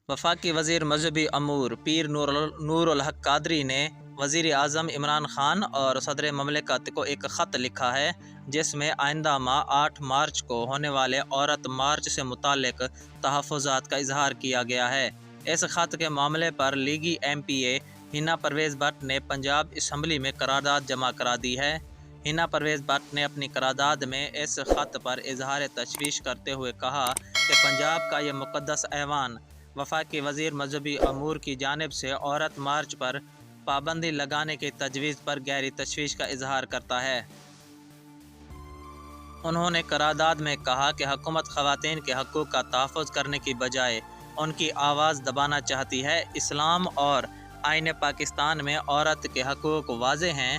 वफाकी वज़ीर मजहबी अमूर पीर नूर उल हक कादरी ने वज़ीर आज़म इमरान ख़ान और सदर ममलिकत को एक ख़त लिखा है, जिसमें आइंदा माह 8 मार्च को होने वाले औरत मार्च से मुताल्लिक़ तहफ़्फ़ुज़ात का इजहार किया गया है। इस ख़त के मामले पर लीगी MPA हिना परवेज़ भट्ट ने पंजाब असम्बली में करारदाद जमा करा दी है। हिना परवेज़ भट्ट ने अपनी करारदाद में इस ख़त पर इजहार तशवीश करते हुए कहा कि पंजाब का यह मुक़द्दस ऐवान वफाकी वज़ीर मजहबी अमूर की जानिब से औरत मार्च पर पाबंदी लगाने की तजवीज़ पर गहरी तशवीश का इजहार करता है। उन्होंने करारदाद में कहा कि हुकूमत ख़वातीन के हक़ूक़ का तहफ़्फ़ुज़ करने की बजाय उनकी आवाज़ दबाना चाहती है। इस्लाम और आईन पाकिस्तान में औरत के हक़ूक़ वाज़ेह हैं।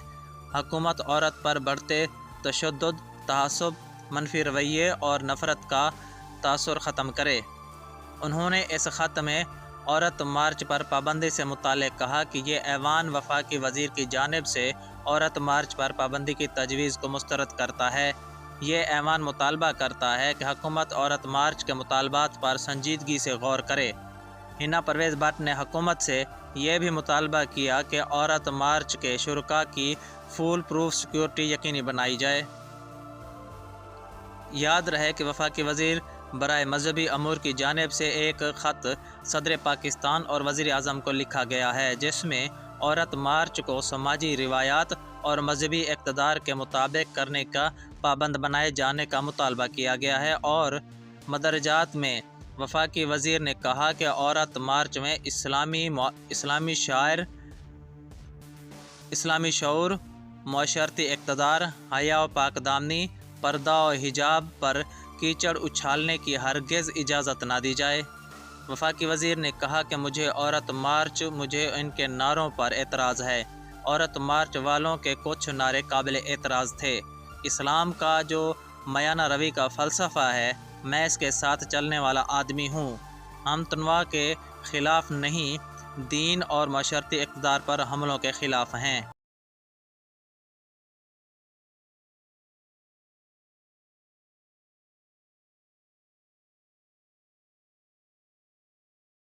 हुकूमत औरत पर बढ़ते तशद्दुद, तआस्सुब, मनफी रवैये और नफ़रत का तासुर ख़त्म करे। उन्होंने इस ख़त में औरत मार्च पर पाबंदी से मुताल्लिक़ कहा कि ये ऐवान वफाकी वज़ीर की जानिब से औरत मार्च पर पाबंदी की तजवीज़ को मुस्तरद करता है। ये ऐवान मुतालबा करता है कि हुकूमत औरत मार्च के मुतालबात पर संजीदगी से गौर करे। हिना परवेज़ भट्ट ने हुकूमत से ये भी मुतालबा किया कि औरत मार्च के शुरका की फुल प्रूफ सिक्योरिटी यकीनी बनाई जाए। याद रहे कि वफाकी वज़ीर बराए मजहबी अमूर की जानिब से एक ख़त सदर पाकिस्तान और वज़ीर आज़म को लिखा गया है, जिसमें औरत मार्च को समाजी रिवायात और मजहबी इक़्तिदार के मुताबिक करने का पाबंद बनाए जाने का मुतालबा किया गया है। और मदरजात में वफाकी वज़ीर ने कहा कि औरत मार्च में इस्लामी शऊर, मुअशरती इक़्तिदार, हया व पाकदामनी, पर्दा और हिजाब पर कीचड़ उछालने की हरगिज़ इजाज़त ना दी जाए। वफाकी वज़ीर ने कहा कि मुझे इनके नारों पर एतराज़ है। औरत मार्च वालों के कुछ नारे काबिल एतराज़ थे। इस्लाम का जो मयाना रवी का फ़लसफ़ा है, मैं इसके साथ चलने वाला आदमी हूँ। हम तनवा के ख़िलाफ़ नहीं, दीन और मशरती इक़्तिदार पर हमलों के ख़िलाफ़ हैं।